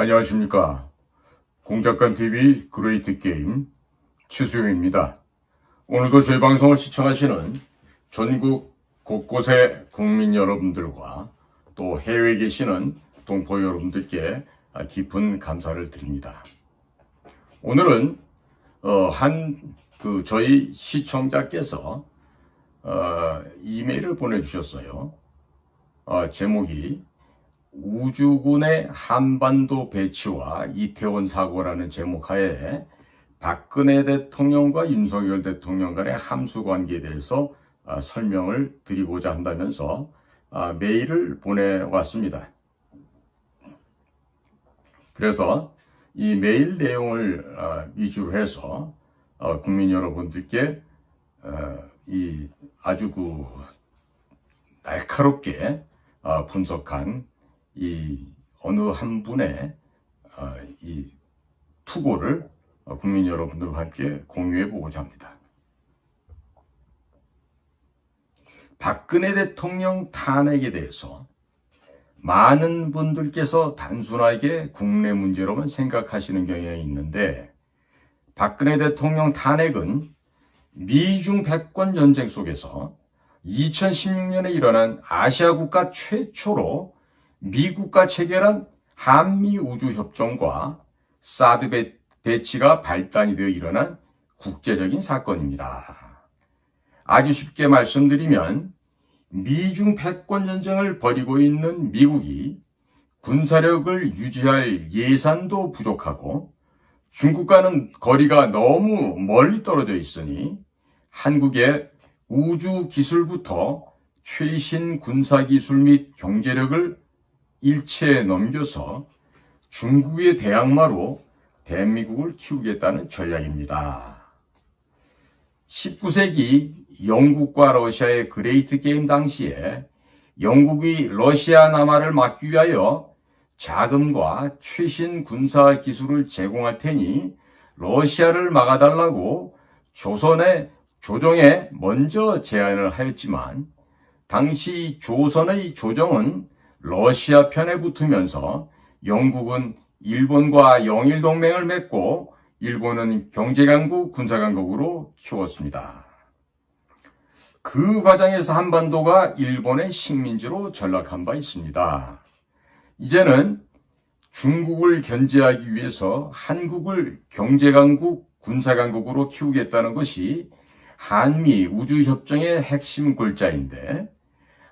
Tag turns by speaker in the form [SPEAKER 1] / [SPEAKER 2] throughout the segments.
[SPEAKER 1] 안녕하십니까. 공작관TV 그레이트 게임 최수영입니다. 오늘도 저희 방송을 시청하시는 전국 곳곳의 국민 여러분들과 또 해외에 계시는 동포 여러분들께 깊은 감사를 드립니다. 오늘은 저희 시청자께서 이메일을 보내주셨어요. 제목이 우주군의 한반도 배치와 이태원 사고라는 제목 하에 박근혜 대통령과 윤석열 대통령 간의 함수 관계에 대해서 설명을 드리고자 한다면서 메일을 보내왔습니다. 그래서 이 메일 내용을 위주로 해서 국민 여러분들께 이 아주 날카롭게 분석한 이 어느 한 분의 이 투고를 국민 여러분들과 함께 공유해 보고자 합니다. 박근혜 대통령 탄핵에 대해서 많은 분들께서 단순하게 국내 문제로만 생각하시는 경향이 있는데, 박근혜 대통령 탄핵은 미중 패권 전쟁 속에서 2016년에 일어난 아시아 국가 최초로 미국과 체결한 한미우주협정과 사드 배치가 발단이 되어 일어난 국제적인 사건입니다. 아주 쉽게 말씀드리면 미중 패권 전쟁을 벌이고 있는 미국이 군사력을 유지할 예산도 부족하고 중국과는 거리가 너무 멀리 떨어져 있으니 한국의 우주 기술부터 최신 군사기술 및 경제력을 일체에 넘겨서 중국의 대항마로 대한민국을 키우겠다는 전략입니다. 19세기 영국과 러시아의 그레이트 게임 당시에 영국이 러시아 남하를 막기 위하여 자금과 최신 군사 기술을 제공할 테니 러시아를 막아달라고 조정에 먼저 제안을 하였지만, 당시 조선의 조정은 러시아 편에 붙으면서 영국은 일본과 영일동맹을 맺고 일본은 경제강국, 군사강국으로 키웠습니다. 그 과정에서 한반도가 일본의 식민지로 전락한 바 있습니다. 이제는 중국을 견제하기 위해서 한국을 경제강국, 군사강국으로 키우겠다는 것이 한미 우주협정의 핵심 골자인데,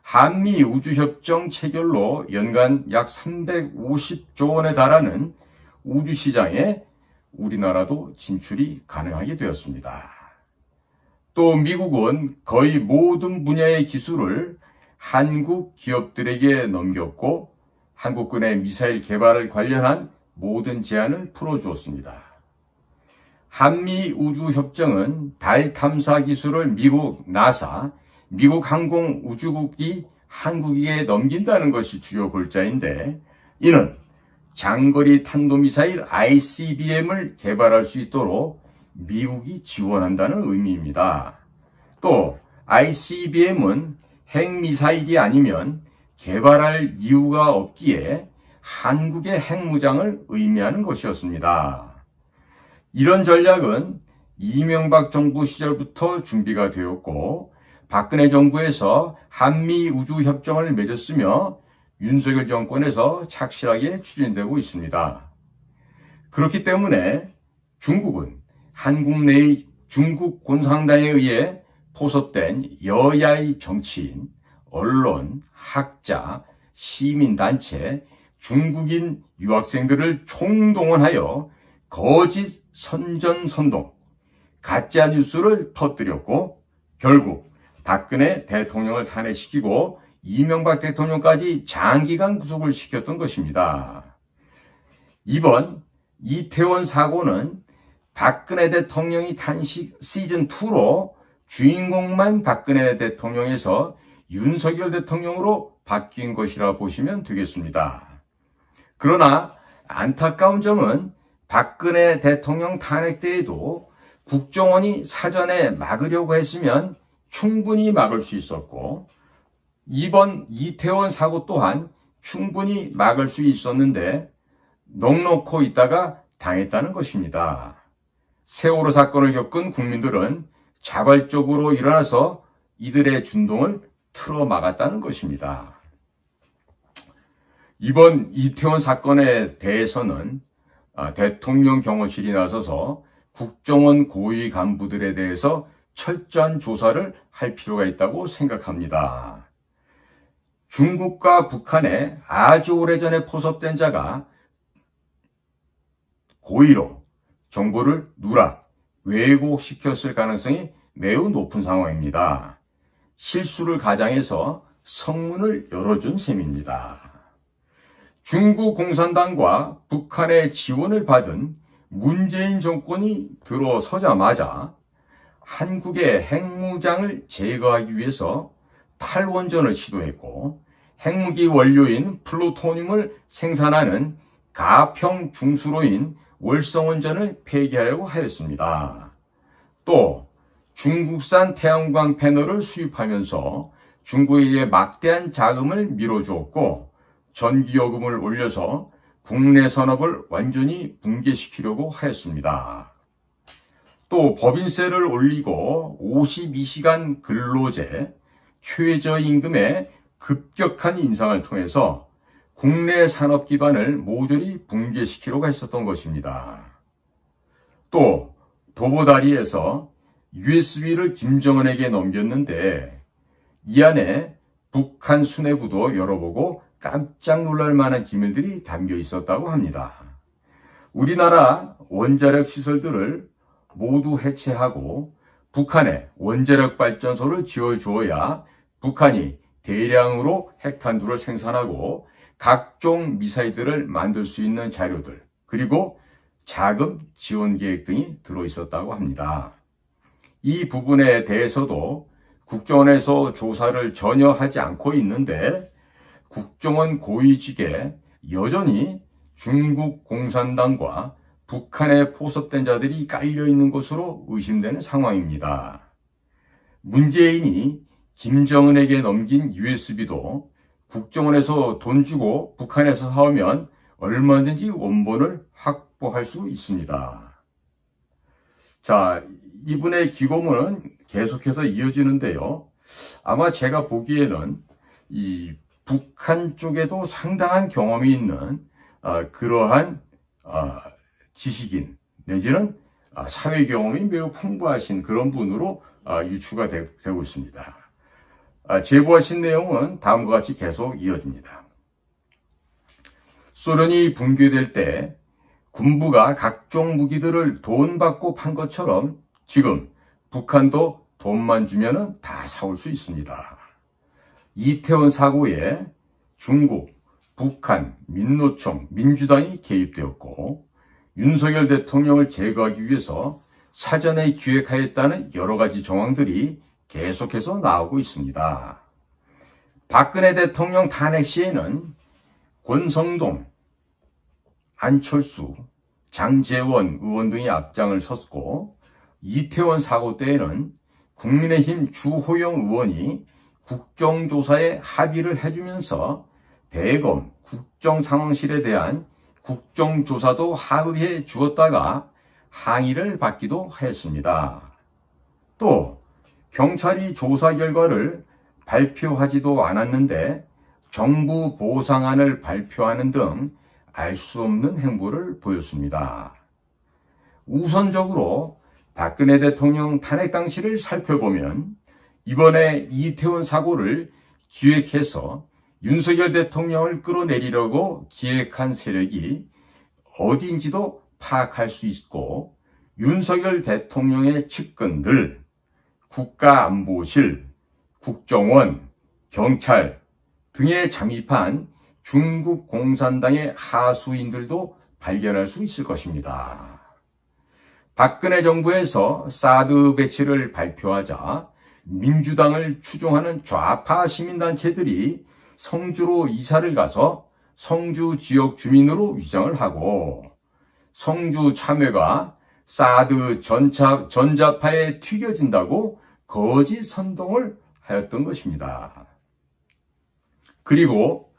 [SPEAKER 1] 한미 우주협정 체결로 연간 약 350조 원에 달하는 우주시장에 우리나라도 진출이 가능하게 되었습니다. 또 미국은 거의 모든 분야의 기술을 한국 기업들에게 넘겼고 한국군의 미사일 개발을 관련한 모든 제안을 풀어주었습니다. 한미 우주협정은 달 탐사 기술을 미국 나사, 미국 항공우주국이 한국에게 넘긴다는 것이 주요 골자인데, 이는 장거리 탄도미사일 ICBM을 개발할 수 있도록 미국이 지원한다는 의미입니다. 또 ICBM은 핵미사일이 아니면 개발할 이유가 없기에 한국의 핵무장을 의미하는 것이었습니다. 이런 전략은 이명박 정부 시절부터 준비가 되었고, 박근혜 정부에서 한미 우주협정을 맺었으며 윤석열 정권에서 착실하게 추진되고 있습니다. 그렇기 때문에 중국은 한국 내의 중국 공산당에 의해 포섭된 여야의 정치인, 언론, 학자, 시민단체, 중국인 유학생들을 총동원하여 거짓 선전선동, 가짜 뉴스를 터뜨렸고 결국 박근혜 대통령을 탄핵시키고 이명박 대통령까지 장기간 구속을 시켰던 것입니다. 이번 이태원 사고는 박근혜 대통령이 탄식 시즌2로 주인공만 박근혜 대통령에서 윤석열 대통령으로 바뀐 것이라 보시면 되겠습니다. 그러나 안타까운 점은 박근혜 대통령 탄핵 때에도 국정원이 사전에 막으려고 했으면 충분히 막을 수 있었고, 이번 이태원 사고 또한 충분히 막을 수 있었는데 넋놓고 있다가 당했다는 것입니다. 세월호 사건을 겪은 국민들은 자발적으로 일어나서 이들의 준동을 틀어막았다는 것입니다. 이번 이태원 사건에 대해서는 대통령 경호실이 나서서 국정원 고위 간부들에 대해서 철저한 조사를 할 필요가 있다고 생각합니다. 중국과 북한에 아주 오래전에 포섭된 자가 고의로 정보를 누락, 왜곡시켰을 가능성이 매우 높은 상황입니다. 실수를 가장해서 성문을 열어준 셈입니다. 중국 공산당과 북한의 지원을 받은 문재인 정권이 들어서자마자 한국의 핵무장을 제거하기 위해서 탈원전을 시도했고 핵무기 원료인 플루토늄을 생산하는 가평 중수로인 월성원전을 폐기하려고 하였습니다. 또 중국산 태양광 패널을 수입하면서 중국에게 막대한 자금을 밀어주었고 전기요금을 올려서 국내 산업을 완전히 붕괴시키려고 하였습니다. 또 법인세를 올리고 52시간 근로제, 최저임금의 급격한 인상을 통해서 국내 산업 기반을 모조리 붕괴시키려고 했었던 것입니다. 또 도보다리에서 USB를 김정은에게 넘겼는데 이 안에 북한 수뇌부도 열어보고 깜짝 놀랄 만한 기밀들이 담겨 있었다고 합니다. 우리나라 원자력 시설들을 모두 해체하고 북한에 원자력 발전소를 지어주어야 북한이 대량으로 핵탄두를 생산하고 각종 미사일들을 만들 수 있는 자료들, 그리고 자금 지원 계획 등이 들어있었다고 합니다. 이 부분에 대해서도 국정원에서 조사를 전혀 하지 않고 있는데 국정원 고위직에 여전히 중국 공산당과 북한에 포섭된 자들이 깔려있는 것으로 의심되는 상황입니다. 문재인이 김정은에게 넘긴 USB도 국정원에서 돈 주고 북한에서 사오면 얼마든지 원본을 확보할 수 있습니다. 자, 이분의 기고문은 계속해서 이어지는데요. 아마 제가 보기에는 이 북한 쪽에도 상당한 경험이 있는 그러한 지식인 내지는 사회 경험이 매우 풍부하신 그런 분으로 유추가 되고 있습니다. 제보하신 내용은 다음과 같이 계속 이어집니다. 소련이 붕괴될 때 군부가 각종 무기들을 돈 받고 판 것처럼 지금 북한도 돈만 주면 다 사올 수 있습니다. 이태원 사고에 중국, 북한, 민노총, 민주당이 개입되었고 윤석열 대통령을 제거하기 위해서 사전에 기획하였다는 여러 가지 정황들이 계속해서 나오고 있습니다. 박근혜 대통령 탄핵 시에는 권성동, 안철수, 장제원 의원 등이 앞장을 섰고 이태원 사고 때에는 국민의힘 주호영 의원이 국정조사에 합의를 해주면서 대검 국정상황실에 대한 국정조사도 합의해 주었다가 항의를 받기도 하였습니다. 또 경찰이 조사 결과를 발표하지도 않았는데 정부 보상안을 발표하는 등 알 수 없는 행보를 보였습니다. 우선적으로 박근혜 대통령 탄핵 당시를 살펴보면 이번에 이태원 사고를 기획해서 윤석열 대통령을 끌어내리려고 기획한 세력이 어디인지도 파악할 수 있고 윤석열 대통령의 측근들, 국가안보실, 국정원, 경찰 등에 잠입한 중국 공산당의 하수인들도 발견할 수 있을 것입니다. 박근혜 정부에서 사드 배치를 발표하자 민주당을 추종하는 좌파 시민단체들이 성주로 이사를 가서 성주 지역 주민으로 위장을 하고 성주 참외가 사드 전자파에 튀겨진다고 거짓 선동을 하였던 것입니다. 그리고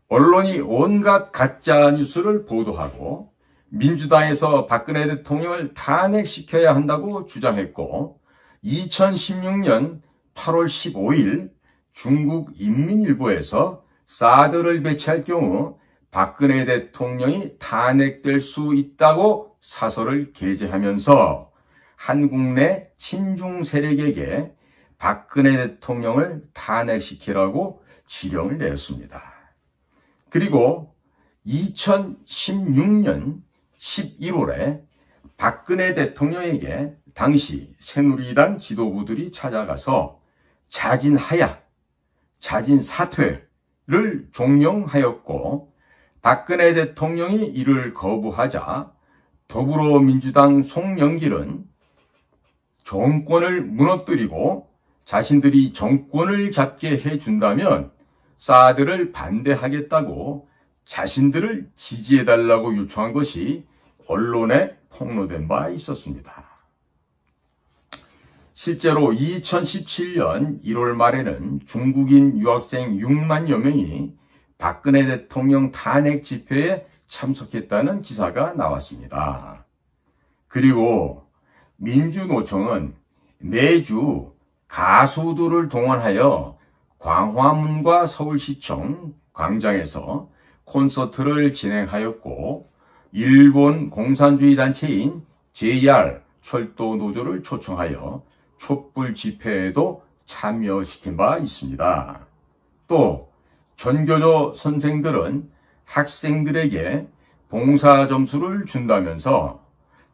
[SPEAKER 1] 언론이 온갖 가짜 뉴스를 보도하고 민주당에서 박근혜 대통령을 탄핵시켜야 한다고 주장했고 2016년 8월 15일 중국 인민일보에서 사드를 배치할 경우 박근혜 대통령이 탄핵될 수 있다고 사설을 게재하면서 한국 내 친중 세력에게 박근혜 대통령을 탄핵시키라고 지령을 내렸습니다. 그리고 2016년 11월에 박근혜 대통령에게 당시 새누리당 지도부들이 찾아가서 자진하야, 자진사퇴를 종용하였고 박근혜 대통령이 이를 거부하자 더불어민주당 송영길은 정권을 무너뜨리고 자신들이 정권을 잡게 해준다면 사드를 반대하겠다고 자신들을 지지해달라고 요청한 것이 언론에 폭로된 바 있었습니다. 실제로 2017년 1월 말에는 중국인 유학생 6만여 명이 박근혜 대통령 탄핵 집회에 참석했다는 기사가 나왔습니다. 그리고 민주노총은 매주 가수들을 동원하여 광화문과 서울시청 광장에서 콘서트를 진행하였고 일본 공산주의 단체인 JR 철도 노조를 초청하여 촛불 집회에도 참여시킨 바 있습니다. 또 전교조 선생들은 학생들에게 봉사 점수를 준다면서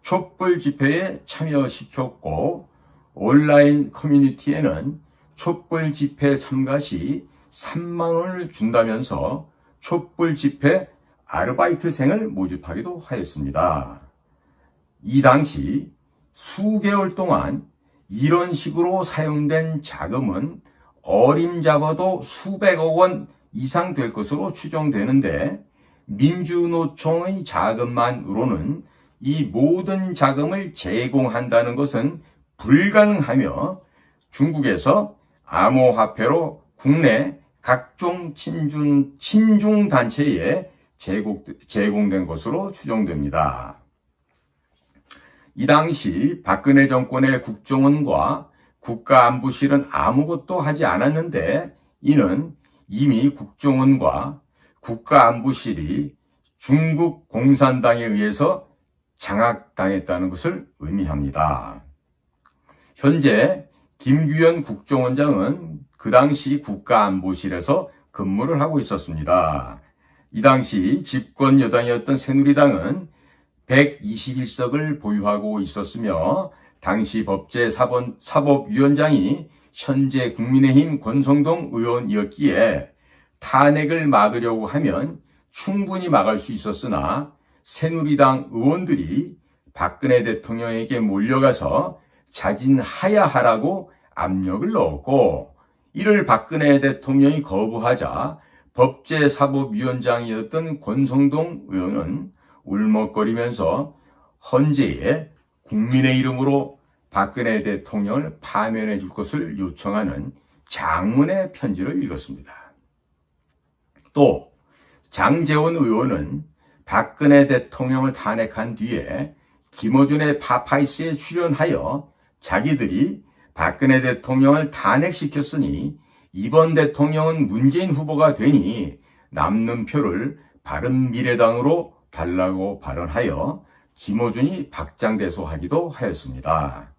[SPEAKER 1] 촛불 집회에 참여시켰고 온라인 커뮤니티에는 촛불 집회 참가 시 3만 원을 준다면서 촛불 집회 아르바이트생을 모집하기도 하였습니다. 이 당시 수개월 동안 이런 식으로 사용된 자금은 어림잡아도 수백억 원 이상 될 것으로 추정되는데 민주노총의 자금만으로는 이 모든 자금을 제공한다는 것은 불가능하며 중국에서 암호화폐로 국내 각종 친중 단체에 제공된 것으로 추정됩니다. 이 당시 박근혜 정권의 국정원과 국가안보실은 아무것도 하지 않았는데 이는 이미 국정원과 국가안보실이 중국 공산당에 의해서 장악당했다는 것을 의미합니다. 현재 김규현 국정원장은 그 당시 국가안보실에서 근무를 하고 있었습니다. 이 당시 집권 여당이었던 새누리당은 121석을 보유하고 있었으며 당시 법제사법위원장이 현재 국민의힘 권성동 의원이었기에 탄핵을 막으려고 하면 충분히 막을 수 있었으나 새누리당 의원들이 박근혜 대통령에게 몰려가서 자진하야 하라고 압력을 넣었고 이를 박근혜 대통령이 거부하자 법제사법위원장이었던 권성동 의원은 울먹거리면서 헌재에 국민의 이름으로 박근혜 대통령을 파면해 줄 것을 요청하는 장문의 편지를 읽었습니다. 또 장제원 의원은 박근혜 대통령을 탄핵한 뒤에 김어준의 파파이스에 출연하여 자기들이 박근혜 대통령을 탄핵시켰으니 이번 대통령은 문재인 후보가 되니 남는 표를 바른미래당으로 달라고 발언하여 김어준이 박장대소하기도 하였습니다.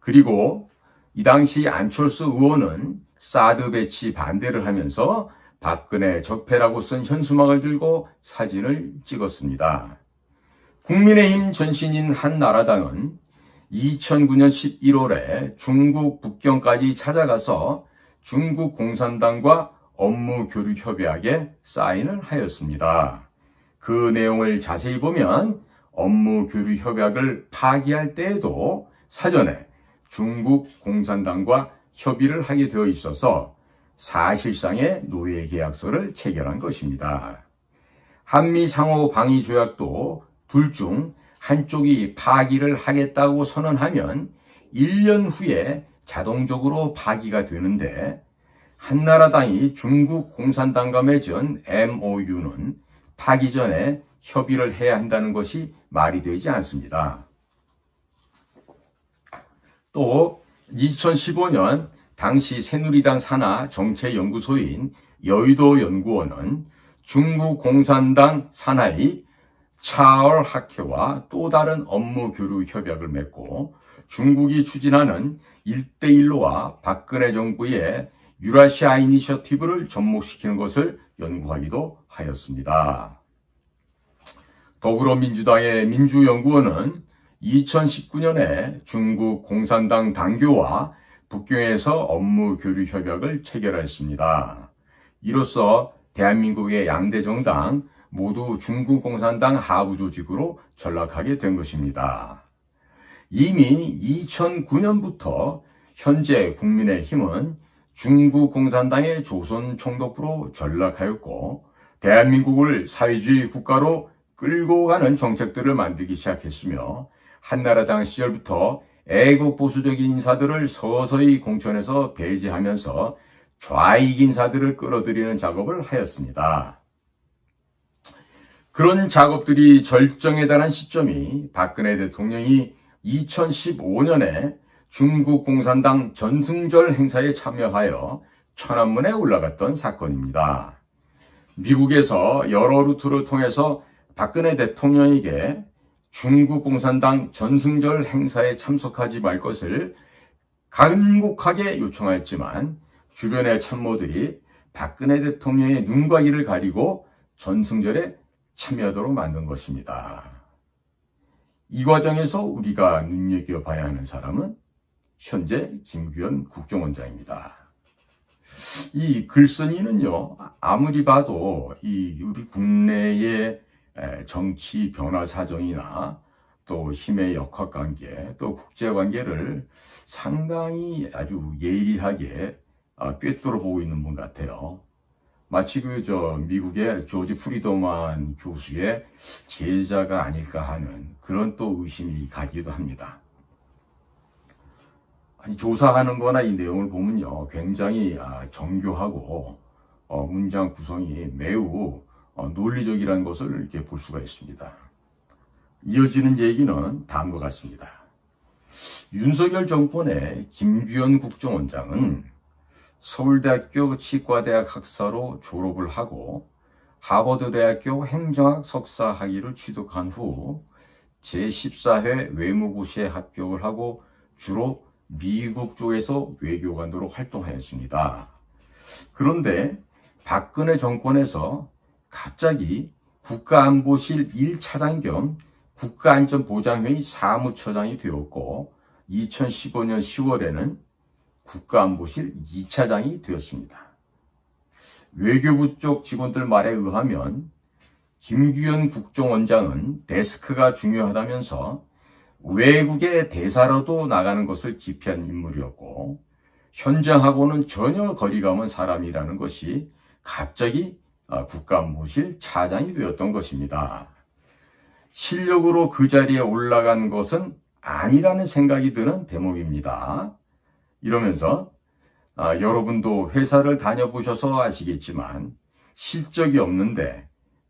[SPEAKER 1] 그리고 이 당시 안철수 의원은 사드 배치 반대를 하면서 박근혜 적폐라고 쓴 현수막을 들고 사진을 찍었습니다. 국민의힘 전신인 한나라당은 2009년 11월에 중국 북경까지 찾아가서 중국 공산당과 업무 교류 협약에 사인을 하였습니다. 그 내용을 자세히 보면 업무 교류 협약을 파기할 때에도 사전에 중국 공산당과 협의를 하게 되어 있어서 사실상의 노예 계약서를 체결한 것입니다. 한미 상호 방위 조약도 둘 중 한쪽이 파기를 하겠다고 선언하면 1년 후에 자동적으로 파기가 되는데 한나라당이 중국 공산당과 맺은 MOU는 파기 전에 협의를 해야 한다는 것이 말이 되지 않습니다. 또 2015년 당시 새누리당 산하 정책연구소인 여의도연구원은 중국 공산당 산하의 차얼 학회와 또 다른 업무 교류 협약을 맺고 중국이 추진하는 1대1로와 박근혜 정부의 유라시아 이니셔티브를 접목시키는 것을 연구하기도 하였습니다. 더불어민주당의 민주연구원은 2019년에 중국 공산당 당교와 북경에서 업무 교류 협약을 체결했습니다. 이로써 대한민국의 양대 정당 모두 중국 공산당 하부 조직으로 전락하게 된 것입니다. 이미 2009년부터 현재 국민의힘은 중국 공산당의 조선 총독부로 전락하였고 대한민국을 사회주의 국가로 끌고 가는 정책들을 만들기 시작했으며 한나라당 시절부터 애국 보수적인 인사들을 서서히 공천에서 배제하면서 좌익 인사들을 끌어들이는 작업을 하였습니다. 그런 작업들이 절정에 달한 시점이 박근혜 대통령이 2015년에 중국 공산당 전승절 행사에 참여하여 천안문에 올라갔던 사건입니다. 미국에서 여러 루트를 통해서 박근혜 대통령에게 중국 공산당 전승절 행사에 참석하지 말 것을 간곡하게 요청하였지만 주변의 참모들이 박근혜 대통령의 눈과 이를 가리고 전승절에 참여하도록 만든 것입니다. 이 과정에서 우리가 눈여겨봐야 하는 사람은 현재 김규현 국정원장입니다. 이 글쓴이는요, 아무리 봐도 우리 국내의 정치 변화 사정이나 또 힘의 역학관계, 또 국제관계를 상당히 아주 예리하게 꿰뚫어 보고 있는 분 같아요. 마치 미국의 조지 프리더만 교수의 제자가 아닐까 하는 그런 또 의심이 가기도 합니다. 조사하는 거나 이 내용을 보면요, 굉장히 정교하고 문장 구성이 매우 논리적이라는 것을 이렇게 볼 수가 있습니다. 이어지는 얘기는 다음과 같습니다. 윤석열 정권의 김규현 국정원장은 서울대학교 치과대학 학사로 졸업을 하고 하버드대학교 행정학 석사 학위를 취득한 후 제14회 외무고시에 합격을 하고 주로 미국 쪽에서 외교관으로 활동하였습니다. 그런데 박근혜 정권에서 갑자기 국가안보실 1차장 겸 국가안전보장회의 사무처장이 되었고 2015년 10월에는 국가안보실 2차장이 되었습니다. 외교부 쪽 직원들 말에 의하면 김규현 국정원장은 데스크가 중요하다면서 외국의 대사로도 나가는 것을 기피한 인물이었고 현장하고는 전혀 거리가 먼 사람이라는 것이 갑자기 국가안보실 차장이 되었던 것입니다. 실력으로 그 자리에 올라간 것은 아니라는 생각이 드는 대목입니다. 이러면서 여러분도 회사를 다녀보셔서 아시겠지만 실적이 없는데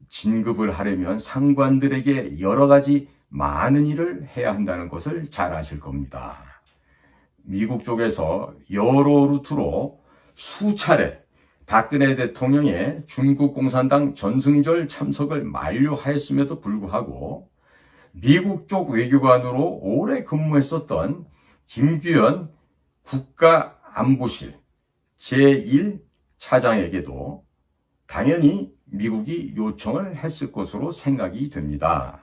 [SPEAKER 1] 진급을 하려면 상관들에게 여러 가지 많은 일을 해야 한다는 것을 잘 아실 겁니다. 미국 쪽에서 여러 루트로 수차례 박근혜 대통령의 중국 공산당 전승절 참석을 만료하였음에도 불구하고 미국 쪽 외교관으로 오래 근무했었던 김규현 국가안보실 제1차장에게도 당연히 미국이 요청을 했을 것으로 생각이 됩니다.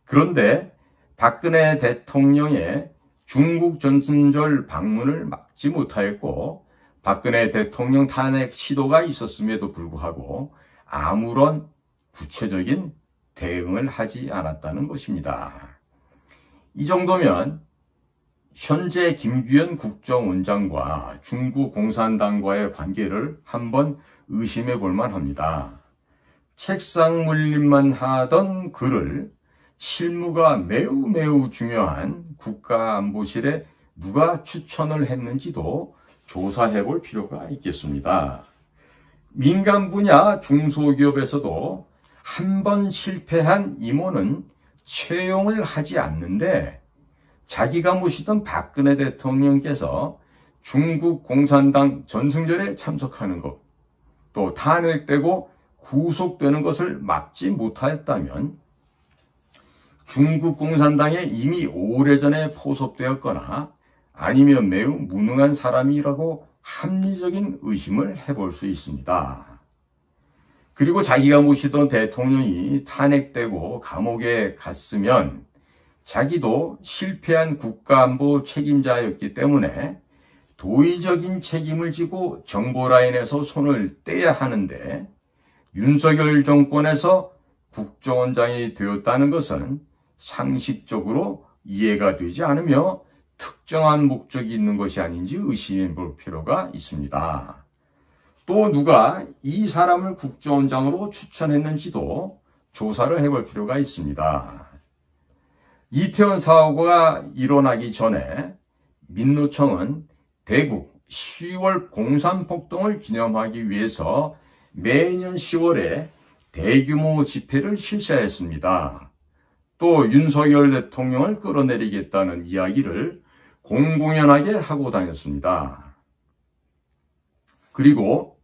[SPEAKER 1] 그런데 박근혜 대통령의 중국 전승절 방문을 막지 못하였고 박근혜 대통령 탄핵 시도가 있었음에도 불구하고 아무런 구체적인 대응을 하지 않았다는 것입니다. 이 정도면 현재 김규현 국정원장과 중국 공산당과의 관계를 한번 의심해 볼 만합니다. 책상 물림만 하던 그를 실무가 매우 중요한 국가안보실에 누가 추천을 했는지도 조사해 볼 필요가 있겠습니다. 민간 분야 중소기업에서도 한 번 실패한 임원은 채용을 하지 않는데, 자기가 모시던 박근혜 대통령께서 중국 공산당 전승절에 참석하는 것, 또 탄핵되고 구속되는 것을 막지 못하였다면 중국 공산당에 이미 오래전에 포섭되었거나 아니면 매우 무능한 사람이라고 합리적인 의심을 해볼 수 있습니다. 그리고 자기가 모시던 대통령이 탄핵되고 감옥에 갔으면 자기도 실패한 국가안보 책임자였기 때문에 도의적인 책임을 지고 정보라인에서 손을 떼야 하는데, 윤석열 정권에서 국정원장이 되었다는 것은 상식적으로 이해가 되지 않으며 특정한 목적이 있는 것이 아닌지 의심해 볼 필요가 있습니다. 또 누가 이 사람을 국정원장으로 추천했는지도 조사를 해볼 필요가 있습니다. 이태원 사고가 일어나기 전에 민노총은 대구 10월 공산폭동을 기념하기 위해서 매년 10월에 대규모 집회를 실시했습니다. 또 윤석열 대통령을 끌어내리겠다는 이야기를 공공연하게 하고 다녔습니다. 그리고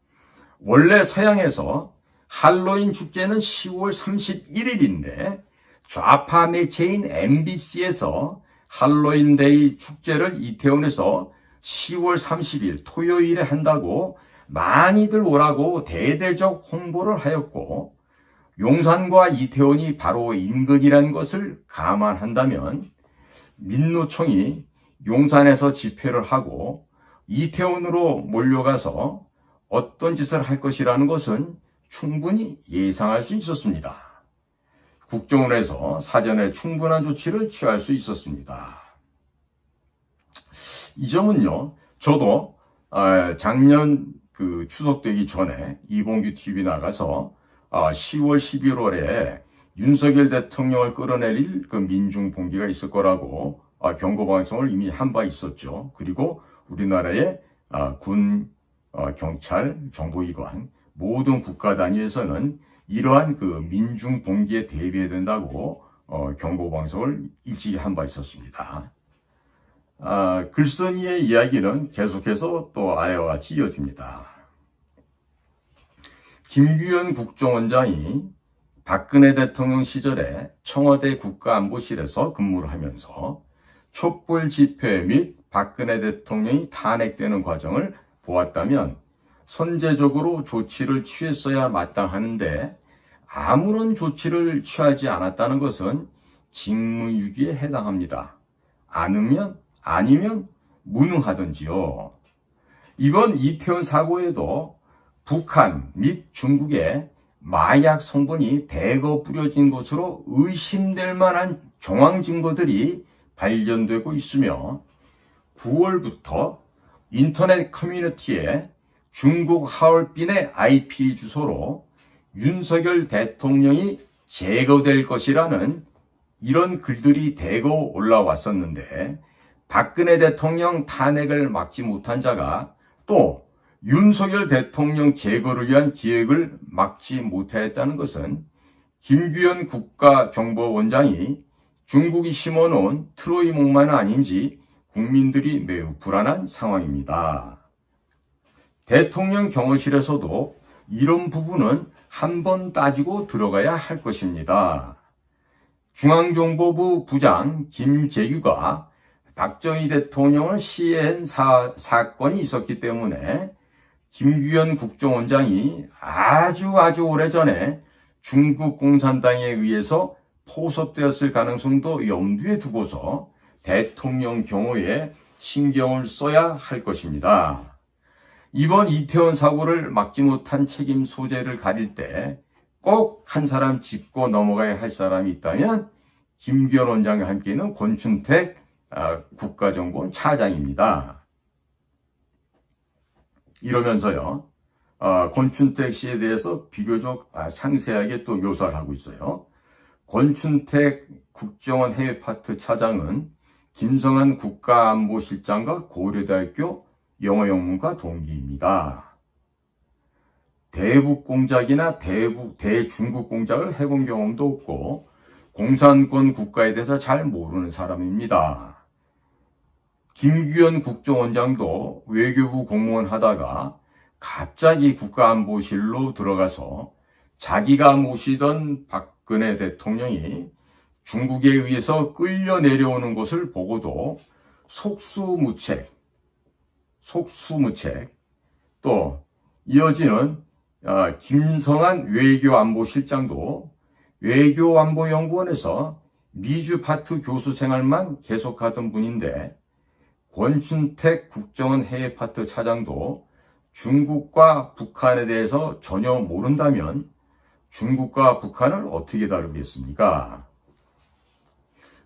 [SPEAKER 1] 원래 서양에서 할로윈 축제는 10월 31일인데 좌파 매체인 MBC에서 할로윈데이 축제를 이태원에서 10월 30일 토요일에 한다고 많이들 오라고 대대적 홍보를 하였고, 용산과 이태원이 바로 인근이라는 것을 감안한다면 민노총이 용산에서 집회를 하고 이태원으로 몰려가서 어떤 짓을 할 것이라는 것은 충분히 예상할 수 있었습니다. 국정원에서 사전에 충분한 조치를 취할 수 있었습니다. 이 점은요, 저도 작년 추석 되기 전에 이봉규 TV 나가서 10월 11월에 윤석열 대통령을 끌어내릴 민중 봉기가 있을 거라고 경고 방송을 이미 한 바 있었죠. 그리고 우리나라의 군, 경찰, 정보기관 모든 국가 단위에서는 이러한 민중 봉기에 대비해야 된다고 경고 방송을 일찍이 한 바 있었습니다. 글쓴이의 이야기는 계속해서 또 아래와 같이 이어집니다. 김규현 국정원장이 박근혜 대통령 시절에 청와대 국가안보실에서 근무를 하면서 촛불 집회 및 박근혜 대통령이 탄핵되는 과정을 보았다면 선제적으로 조치를 취했어야 마땅하는데 아무런 조치를 취하지 않았다는 것은 직무유기에 해당합니다. 아니면 무능하든지요. 이번 이태원 사고에도 북한 및 중국의 마약 성분이 대거 뿌려진 것으로 의심될 만한 정황 증거들이 발견되고 있으며 9월부터 인터넷 커뮤니티에 중국 하얼빈의 IP 주소로 윤석열 대통령이 제거될 것이라는 이런 글들이 대거 올라왔었는데, 박근혜 대통령 탄핵을 막지 못한 자가 또 윤석열 대통령 제거를 위한 기획을 막지 못했다는 것은 김규현 국가정보원장이 중국이 심어놓은 트로이 목마는 아닌지 국민들이 매우 불안한 상황입니다. 대통령 경호실에서도 이런 부분은 한번 따지고 들어가야 할 것입니다. 중앙정보부 부장 김재규가 박정희 대통령을 시해한 사건이 있었기 때문에 김규현 국정원장이 아주 오래전에 중국 공산당에 의해서 포섭되었을 가능성도 염두에 두고서 대통령 경호에 신경을 써야 할 것입니다. 이번 이태원 사고를 막지 못한 책임 소재를 가릴 때 꼭 한 사람 짚고 넘어가야 할 사람이 있다면 김규현 원장과 함께 있는 권춘택 국가정보원 차장입니다. 이러면서요, 권춘택 씨에 대해서 비교적 상세하게 또 묘사를 하고 있어요. 권춘택 국정원 해외파트 차장은 김성한 국가안보실장과 고려대학교 영어 영문과 동기입니다. 대북 공작이나 대중국 공작을 해본 경험도 없고 공산권 국가에 대해서 잘 모르는 사람입니다. 김규현 국정원장도 외교부 공무원 하다가 갑자기 국가안보실로 들어가서 자기가 모시던 박근혜 대통령이 중국에 의해서 끌려 내려오는 것을 보고도 속수무책, 또 이어지는 김성한 외교안보실장도 외교안보연구원에서 미주 파트 교수 생활만 계속하던 분인데 권춘택 국정원 해외 파트 차장도 중국과 북한에 대해서 전혀 모른다면 중국과 북한을 어떻게 다루겠습니까?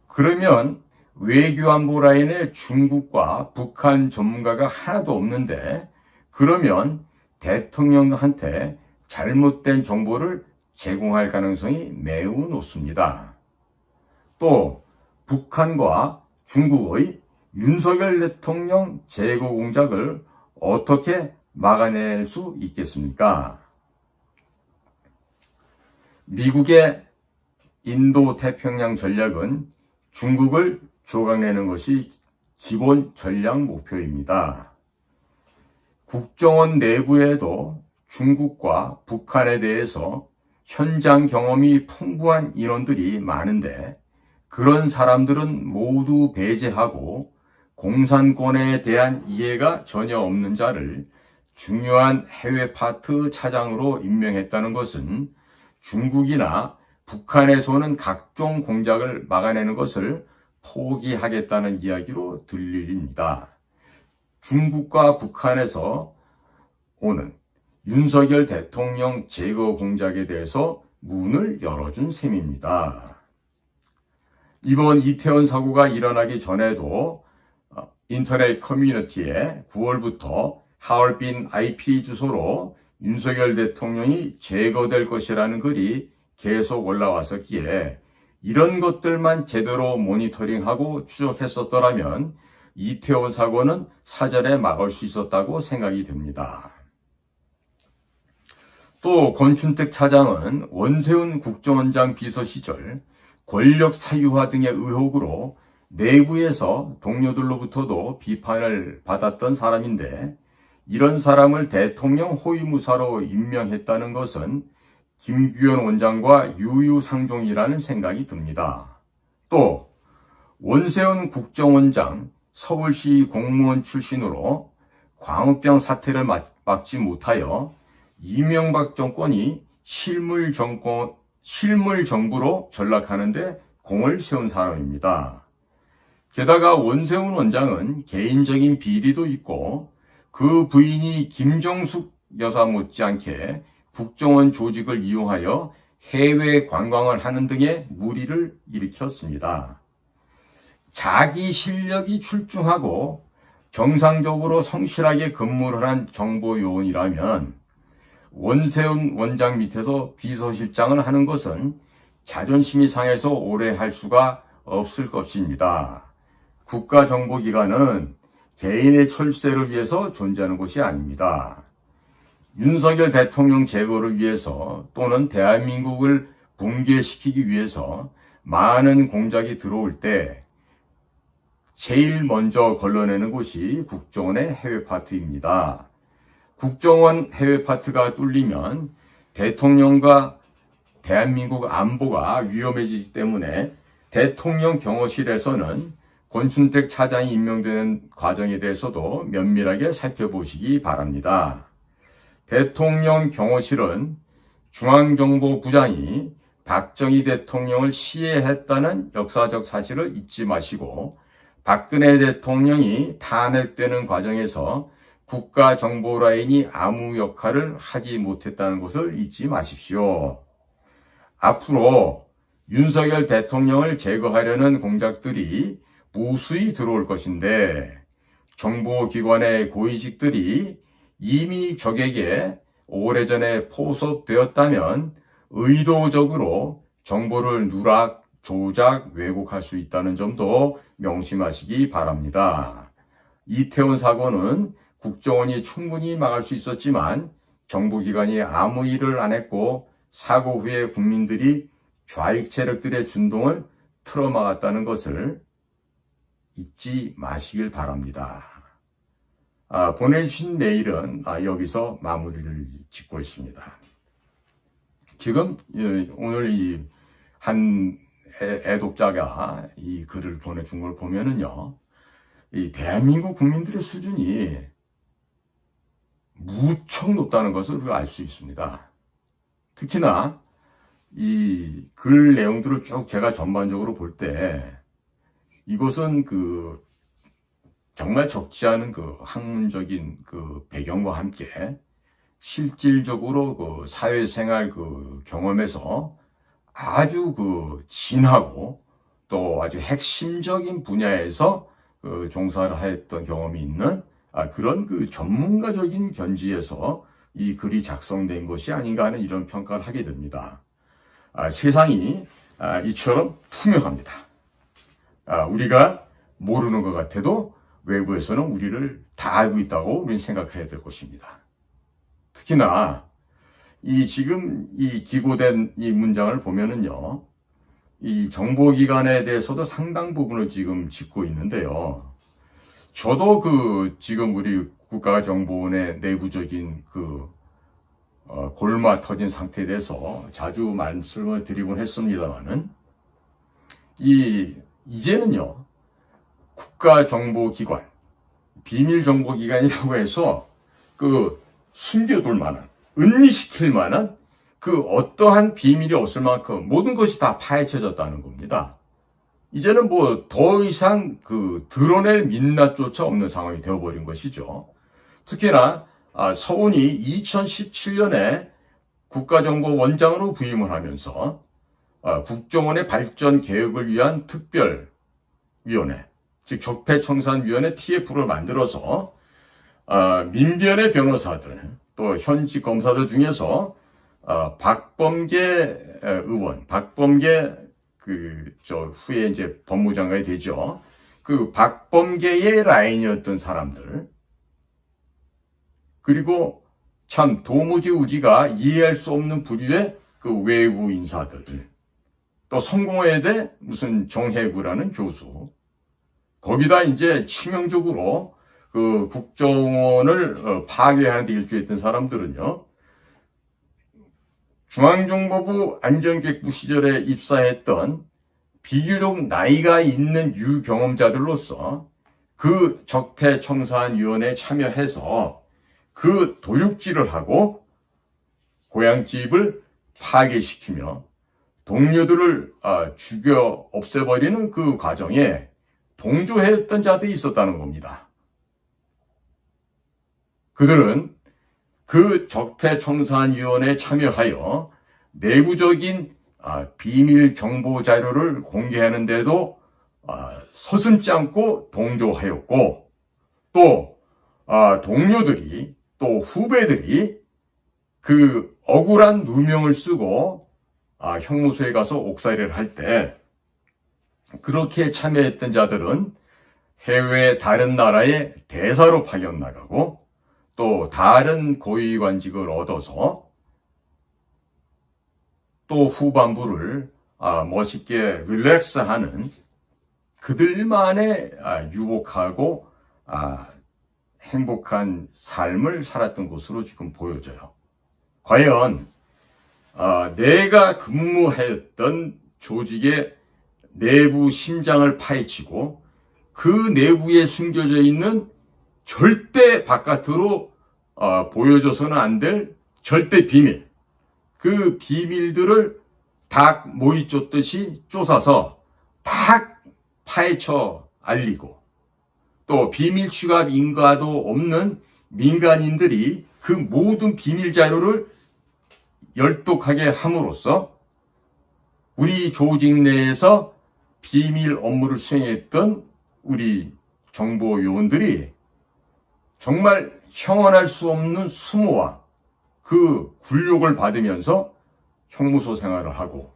[SPEAKER 1] 그러면 외교안보 라인에 중국과 북한 전문가가 하나도 없는데 그러면 대통령한테 잘못된 정보를 제공할 가능성이 매우 높습니다. 또 북한과 중국의 윤석열 대통령 제거 공작을 어떻게 막아낼 수 있겠습니까? 미국의 인도 태평양 전략은 중국을 조각내는 것이 기본 전략 목표입니다. 국정원 내부에도 중국과 북한에 대해서 현장 경험이 풍부한 인원들이 많은데 그런 사람들은 모두 배제하고 공산권에 대한 이해가 전혀 없는 자를 중요한 해외 파트 차장으로 임명했다는 것은 중국이나 북한에서 오는 각종 공작을 막아내는 것을 포기하겠다는 이야기로 들립니다. 중국과 북한에서 오는 윤석열 대통령 제거 공작에 대해서 문을 열어준 셈입니다. 이번 이태원 사고가 일어나기 전에도 인터넷 커뮤니티에 9월부터 하얼빈 IP 주소로 윤석열 대통령이 제거될 것이라는 글이 계속 올라왔었기에 이런 것들만 제대로 모니터링하고 추적했었더라면 이태원 사고는 사전에 막을 수 있었다고 생각이 듭니다. 또 권춘택 차장은 원세훈 국정원장 비서 시절 권력 사유화 등의 의혹으로 내부에서 동료들로부터도 비판을 받았던 사람인데 이런 사람을 대통령 호위무사로 임명했다는 것은 김규현 원장과 유유상종이라는 생각이 듭니다. 또 원세훈 국정원장 서울시 공무원 출신으로 광우병 사태를 막지 못하여 이명박 정권이 실물 정부로 전락하는데 공을 세운 사람입니다. 게다가 원세훈 원장은 개인적인 비리도 있고 그 부인이 김정숙 여사 못지않게 국정원 조직을 이용하여 해외 관광을 하는 등의 무리를 일으켰습니다. 자기 실력이 출중하고 정상적으로 성실하게 근무를 한 정보요원이라면 원세훈 원장 밑에서 비서실장을 하는 것은 자존심이 상해서 오래 할 수가 없을 것입니다. 국가정보기관은 개인의 철새를 위해서 존재하는 것이 아닙니다. 윤석열 대통령 제거를 위해서 또는 대한민국을 붕괴시키기 위해서 많은 공작이 들어올 때 제일 먼저 걸러내는 곳이 국정원의 해외 파트입니다. 국정원 해외 파트가 뚫리면 대통령과 대한민국 안보가 위험해지기 때문에 대통령 경호실에서는 권춘택 차장이 임명되는 과정에 대해서도 면밀하게 살펴보시기 바랍니다. 대통령 경호실은 중앙정보부장이 박정희 대통령을 시해했다는 역사적 사실을 잊지 마시고 박근혜 대통령이 탄핵되는 과정에서 국가정보라인이 아무 역할을 하지 못했다는 것을 잊지 마십시오. 앞으로 윤석열 대통령을 제거하려는 공작들이 무수히 들어올 것인데 정보기관의 고위직들이 이미 적에게 오래전에 포섭되었다면 의도적으로 정보를 누락, 조작, 왜곡할 수 있다는 점도 명심하시기 바랍니다. 이태원 사고는 국정원이 충분히 막을 수 있었지만 정보기관이 아무 일을 안 했고 사고 후에 국민들이 좌익 세력들의 준동을 틀어막았다는 것을 잊지 마시길 바랍니다. 보내주신 메일은 여기서 마무리를 짓고 있습니다. 지금 오늘 이 한 애독자가 이 글을 보내준 걸 보면은요, 이 대한민국 국민들의 수준이 무척 높다는 것을 우리가 알 수 있습니다. 특히나 이 글 내용들을 쭉 제가 전반적으로 볼 때 이것은 정말 적지 않은 학문적인 배경과 함께 실질적으로 사회생활 경험에서 아주 진하고 또 아주 핵심적인 분야에서 종사를 하였던 경험이 있는 그런 전문가적인 견지에서 이 글이 작성된 것이 아닌가 하는 이런 평가를 하게 됩니다. 세상이 이처럼 투명합니다. 우리가 모르는 것 같아도 외부에서는 우리를 다 알고 있다고 우리는 생각해야 될 것입니다. 특히나 지금 이 기고된 이 문장을 보면은요, 이 정보기관에 대해서도 상당 부분을 지금 짚고 있는데요. 저도 지금 우리 국가정보원의 내부적인 골마 터진 상태에 대해서 자주 말씀을 드리곤 했습니다만은, 이제는요, 국가정보기관, 비밀정보기관이라고 해서 숨겨둘 만한, 은리시킬 만한 어떠한 비밀이 없을 만큼 모든 것이 다 파헤쳐졌다는 겁니다. 이제는 더 이상 드러낼 민낯조차 없는 상황이 되어버린 것이죠. 특히나 서훈이 2017년에 국가정보원장으로 부임을 하면서 국정원의 발전 개혁을 위한 특별위원회, 즉 적폐청산위원회 TF를 만들어서 민변의 변호사들, 또 현직 검사들 중에서 박범계 의원, 박범계 후에 이제 법무장관이 되죠. 박범계의 라인이었던 사람들, 그리고 참 도무지 우리가 이해할 수 없는 부류의 외부 인사들, 또 성공회대 무슨 정혜구라는 교수, 거기다 이제 치명적으로 국정원을 파괴하는 데 일조했던 사람들은요, 중앙정보부 안전기획부 시절에 입사했던 비교적 나이가 있는 유경험자들로서 적폐청산위원회에 참여해서 도둑질을 하고 고향집을 파괴시키며 동료들을 죽여 없애버리는 과정에 동조했던 자들이 있었다는 겁니다. 그들은 적폐청산위원회에 참여하여 내부적인 비밀 정보 자료를 공개하는데도 서슴지 않고 동조하였고, 또 동료들이, 또 후배들이 억울한 누명을 쓰고 형무소에 가서 옥살이를 할 때 그렇게 참여했던 자들은 해외 다른 나라의 대사로 파견 나가고, 또 다른 고위관직을 얻어서 또 후반부를 멋있게 릴렉스하는 그들만의 유복하고 행복한 삶을 살았던 것으로 지금 보여져요. 과연 내가 근무했던 조직의 내부 심장을 파헤치고 그 내부에 숨겨져 있는 절대 바깥으로 보여줘서는 안 될 절대 비밀, 그 비밀들을 닭 모이 쫓듯이 쫓아서 다 파헤쳐 알리고, 또 비밀 취급 인가도 없는 민간인들이 그 모든 비밀 자료를 열독하게 함으로써 우리 조직 내에서 비밀 업무를 수행했던 우리 정보요원들이 정말 형언할 수 없는 수모와 굴욕을 받으면서 형무소 생활을 하고,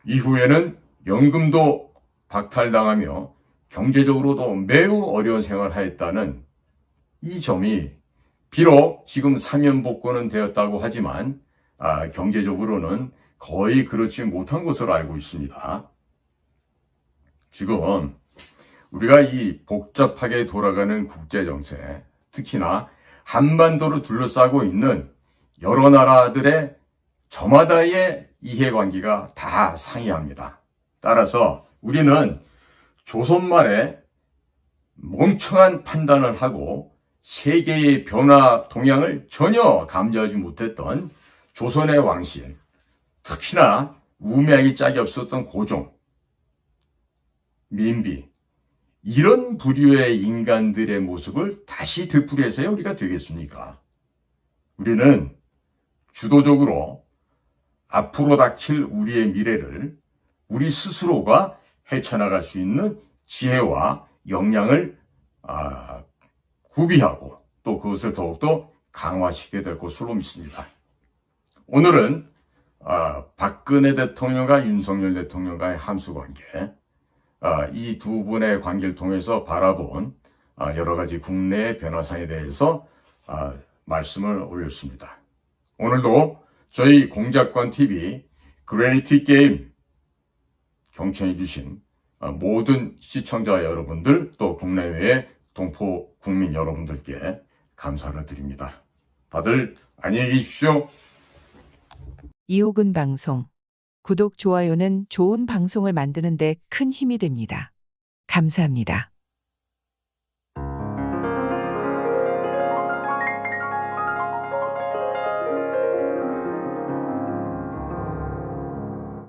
[SPEAKER 1] 이후에는 연금도 박탈당하며 경제적으로도 매우 어려운 생활을 하였다는 이 점이 비록 지금 사면복권은 되었다고 하지만 경제적으로는 거의 그렇지 못한 것으로 알고 있습니다. 지금 우리가 이 복잡하게 돌아가는 국제정세, 특히나 한반도를 둘러싸고 있는 여러 나라들의 저마다의 이해관계가 다 상이합니다. 따라서 우리는 조선 말에 멍청한 판단을 하고 세계의 변화 동향을 전혀 감지하지 못했던 조선의 왕실, 특히나 우매하기 짝이 없었던 고종, 민비, 이런 부류의 인간들의 모습을 다시 되풀이해서야 우리가 되겠습니까? 우리는 주도적으로 앞으로 닥칠 우리의 미래를 우리 스스로가 헤쳐나갈 수 있는 지혜와 역량을 구비하고 또 그것을 더욱더 강화시켜야 될 것으로 믿습니다. 오늘은 박근혜 대통령과 윤석열 대통령과의 함수관계, 이 두 분의 관계를 통해서 바라본 여러 가지 국내 변화상에 대해서 말씀을 올렸습니다. 오늘도 저희 공작관TV 그레이트 게임 경청해주신 모든 시청자 여러분들, 또 국내외의 동포 국민 여러분들께 감사를 드립니다. 다들 안녕히 계십시오.
[SPEAKER 2] 이호근 방송. 구독, 좋아요는 좋은 방송을 만드는 데 큰 힘이 됩니다. 감사합니다.